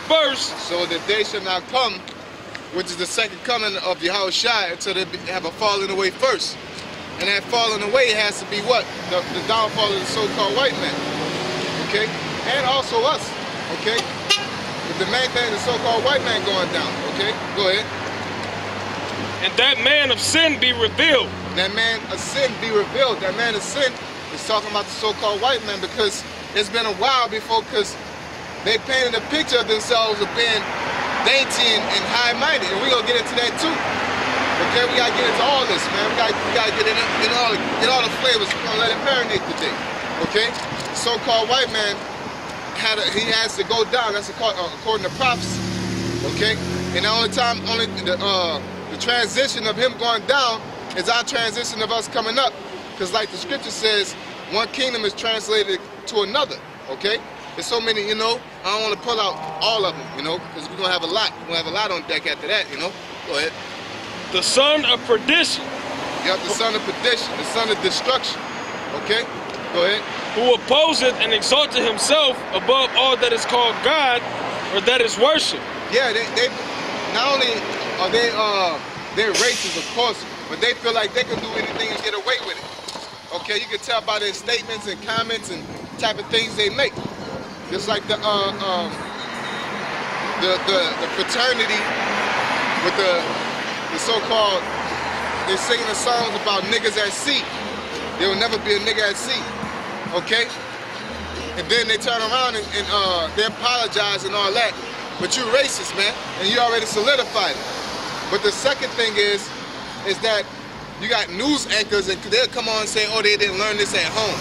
first, so that they shall not come, which is the second coming of Yahushua, until they have a falling away first. And that falling away has to be what? The downfall of the so-called white man. Okay? And also us. Okay? But the main thing is the so-called white man going down. Okay? Go ahead. and that man of sin be revealed. That man of sin be revealed. That man of sin is talking about the so-called white man, because it's been a while before, because they painted a picture of themselves of being dainty and high-minded, and we're going to get into that too. Okay, we got to get into all this, man. We got to get in all the flavors. We're going to let it marinate today. Okay? The so-called white man, he has to go down. That's according to prophecy. Okay? And the only time, the transition of him going down is our transition of us coming up. Because like the scripture says, one kingdom is translated to another. Okay? There's so many, I don't want to pull out all of them, because we're going to have a lot. We're going to have a lot on deck after that, Go ahead. The son of perdition. Yep, the son of perdition, the son of destruction. Okay? Go ahead. Who opposeth and exalted himself above all that is called God, or that is worship. Yeah, they not only are they're racist, of course, but they feel like they can do anything and get away with it. Okay, you can tell by their statements and comments and type of things they make. Just like the fraternity with the so-called, they're singing the songs about niggas at sea. There will never be a nigga at sea. Okay? And then they turn around and they apologize and all that. But you're racist, man, and you already solidified it. But the second thing is that you got news anchors, and they'll come on and say, oh, they didn't learn this at home.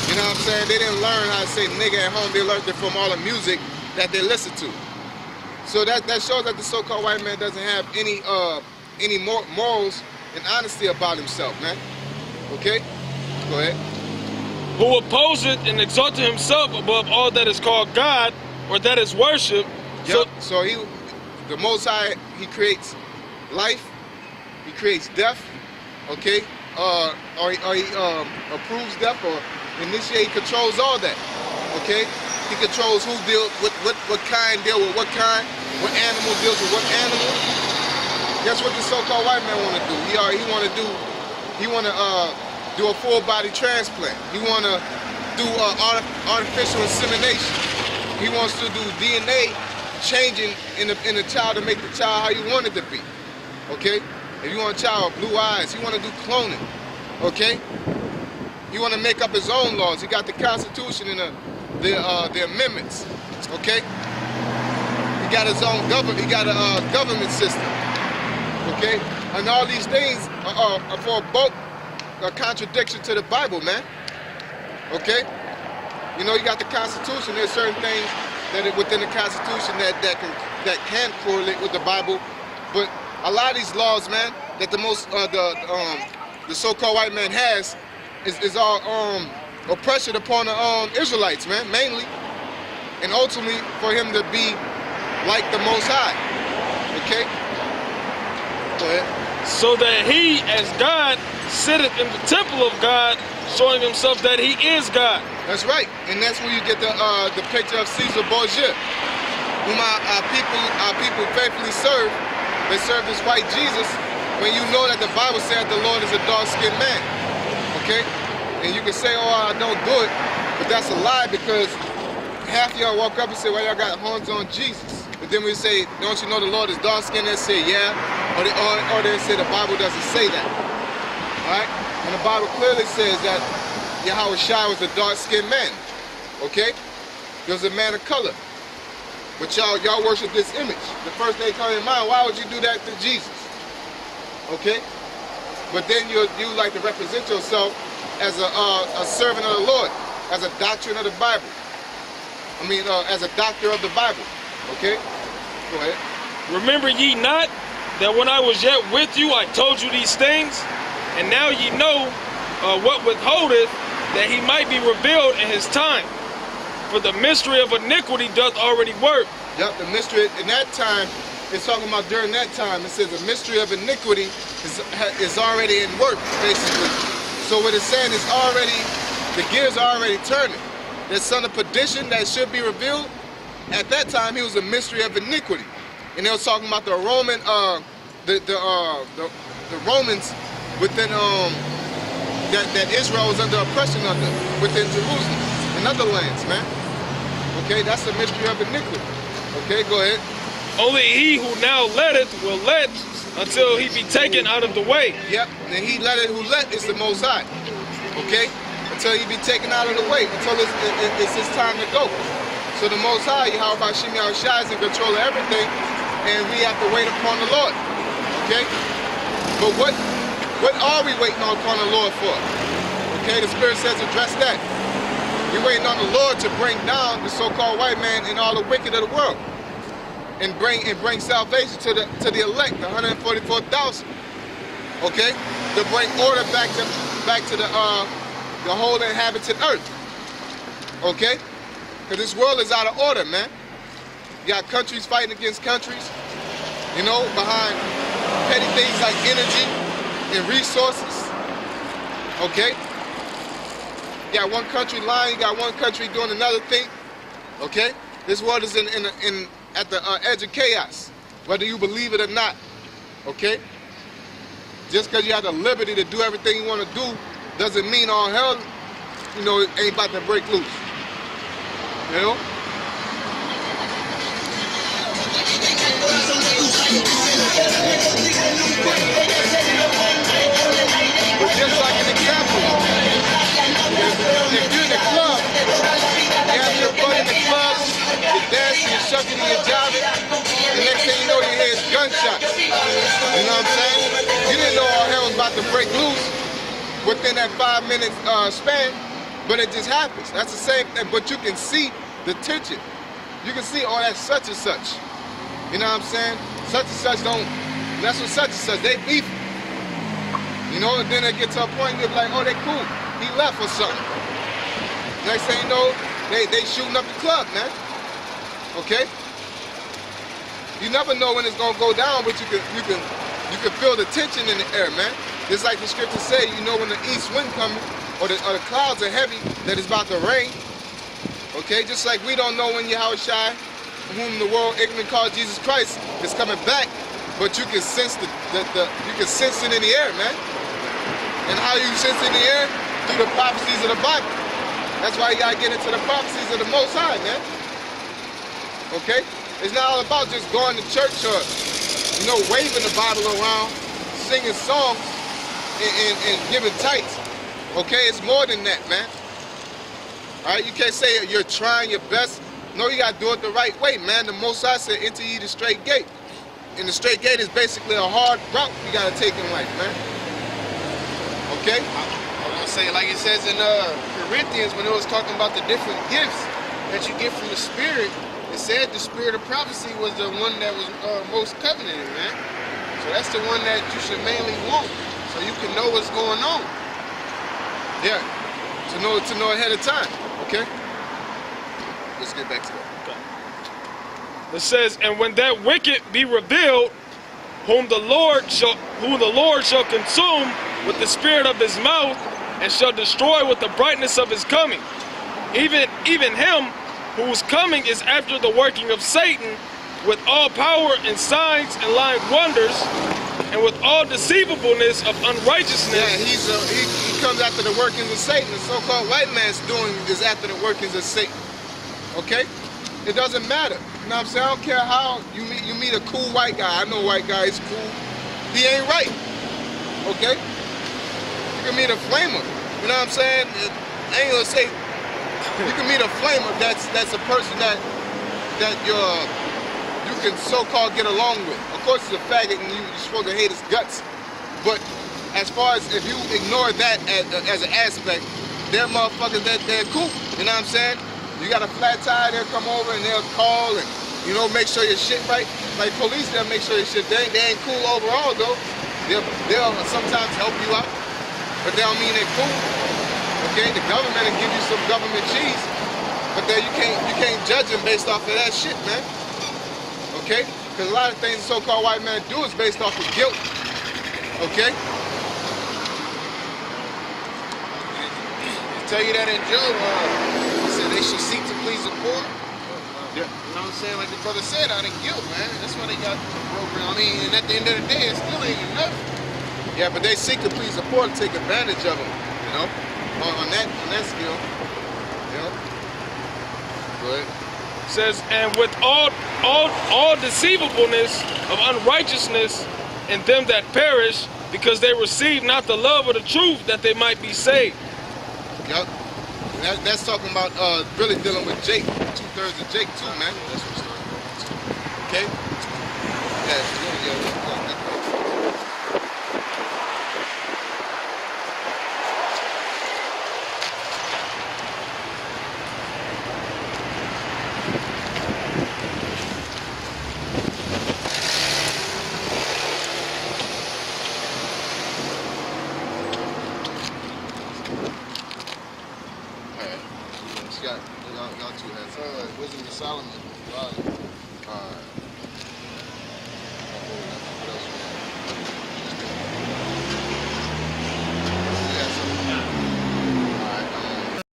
You know what I'm saying? They didn't learn how to say nigga at home. They learned it from all the music that they listen to. So that shows that the so-called white man doesn't have any morals and honesty about himself, man. Okay? Go ahead. Who opposeth and exalted himself above all that is called God, or that is worship. Yep. So the Most High, he creates life, he creates death, okay? Or he approves death, or controls all that, okay? He controls who deals with what kind deal with what kind, what animal deals with what animal. That's what the so-called white man want to do. He want to do a full body transplant. He want to do artificial insemination. He wants to do DNA changing in the child to make the child how you want it to be. Okay? If you want a child with blue eyes, he want to do cloning. Okay? He want to make up his own laws. He got the Constitution and the amendments. Okay? He got his own government. He got a government system. Okay? And all these things are for both a contradiction to the Bible, man. Okay? You got the Constitution. There's certain things that are within the Constitution that can correlate with the Bible, but a lot of these laws, man, that the so-called white man has is all oppression upon the Israelites, man, mainly, and ultimately for him to be like the Most High. Okay. Go ahead. So that he, as God, sitteth in the temple of God, showing himself that he is God. That's right, and that's where you get the picture of Caesar Borgia, whom our people faithfully serve. They serve this white Jesus, when you know that the Bible said the Lord is a dark-skinned man. Okay, and you can say, oh, I don't do it, but that's a lie, because half of y'all walk up and say, well, y'all got horns on Jesus. But then we say, don't you know the Lord is dark-skinned? They say, yeah, or they say the Bible doesn't say that. All right, and the Bible clearly says that Yahushua was a dark-skinned man, okay? He was a man of color. But y'all worship this image. The first thing comes in mind, why would you do that to Jesus? Okay? But then you like to represent yourself as a servant of the Lord, as a doctrine of the Bible. As a doctor of the Bible. Okay? Go ahead. Remember ye not that when I was yet with you, I told you these things? And now ye know what withholdeth, that he might be revealed in his time. For the mystery of iniquity doth already work. Yep, the mystery in that time, it's talking about during that time. It says the mystery of iniquity is already in work, basically. So what it's saying is already, the gears are already turning. That son of perdition that should be revealed at that time he was a mystery of iniquity, and they was talking about the Roman, the Romans within that Israel was under oppression under within Jerusalem and other lands, man. Okay, that's the mystery of iniquity. Okay, go ahead. Only he who now letteth will let until he be taken out of the way. Yep, and he let it who let is the Most High. Okay, until he be taken out of the way, until it's his time to go. So the Most High, Yahweh Shemi Shai, is in control of everything, and we have to wait upon the Lord. Okay, but what are we waiting upon the Lord for? Okay, the Spirit says address that. We're waiting on the Lord to bring down the so-called white man and all the wicked of the world, and bring salvation to the elect, the 144,000. Okay, to bring order back to the whole inhabited earth. Okay, because this world is out of order, man. You got countries fighting against countries, you know, behind petty things like energy and resources. Okay, you got one country lying, you got one country doing another thing. Okay, this world is at the edge of chaos, whether you believe it or not. Okay, just because you have the liberty to do everything you want to do doesn't mean all hell, you know, ain't about to break loose. You know? But just like an example, if you're in the club, you have your butt in the club, you're dancing, you're shucking, you're jiving, the next thing you know, you hear gunshots. You know what I'm saying? You didn't know all hell was about to break loose within that 5-minute span, but it just happens. That's the same thing, but you can see the tension. You can see, oh, that's such and such. You know what I'm saying? Such and such don't, that's what such and such, they beef. You know, and then they get to a point, you're like, oh, they cool. He left or something. Next thing you know, they shooting up the club, man. Okay? You never know when it's gonna go down, but you can feel the tension in the air, man. Just like the scriptures say, you know when the east wind coming, or the clouds are heavy, that it's about to rain. Okay, just like we don't know when Yahweh Shai, whom the world ignorant calls Jesus Christ, is coming back, but you can sense you can sense it in the air, man. And how you sense it in the air? Through the prophecies of the Bible. That's why you gotta get into the prophecies of the Most High, man. Okay? It's not all about just going to church or, you know, waving the Bible around, singing songs, and giving tithes. Okay? It's more than that, man. All right? You can't say you're trying your best. No, you got to do it the right way, man. The Most High said, enter ye the straight gate. And the straight gate is basically a hard route you got to take in life, man. Okay? I want to say, like it says in Corinthians, when it was talking about the different gifts that you get from the Spirit, it said the spirit of prophecy was the one that was most covenanted, man. So that's the one that you should mainly want, so you can know what's going on. Yeah, to know ahead of time. Okay. Let's get back to that. Okay. It says, and when that wicked be revealed, whom the Lord shall consume with the spirit of his mouth, and shall destroy with the brightness of his coming, even him whose coming is after the working of Satan, with all power and signs and lying wonders, and with all deceivableness of unrighteousness. Yeah, he comes after the workings of Satan. The so-called white man's doing is after the workings of Satan. Okay? It doesn't matter. You know what I'm saying? I don't care how you meet a cool white guy. I know white guy is cool. He ain't right. Okay? You can meet a flamer. You know what I'm saying? I ain't gonna say. You can meet a flamer that's a person that you can so-called get along with. Of course, he's a faggot and you're supposed to hate his guts. But as far as if you ignore that as an aspect, they're motherfuckers that they're cool. You know what I'm saying? You got a flat tire, they'll come over and they'll call and, you know, make sure your shit right. Like police, they'll make sure your shit, they ain't cool overall though. They'll sometimes help you out, but they don't mean they're cool. Okay, the government will give you some government cheese, but then you can't judge them based off of that shit, man. Okay? Because a lot of things the so-called white man do is based off of guilt. Okay? They tell you that in Job, he said they should seek to please the poor, Yeah. You know what I'm saying? Like the brother said, out of guilt, man. That's why they got the program. I mean, and at the end of the day, it still ain't enough. Yeah, but they seek to please the poor to take advantage of them, you know, on that skill, you know. But Says, and with all deceivableness of unrighteousness in them that perish, because they receive not the love of the truth, that they might be saved. yep, that's talking about really dealing with Jake, 2/3 of Jake too, man. That's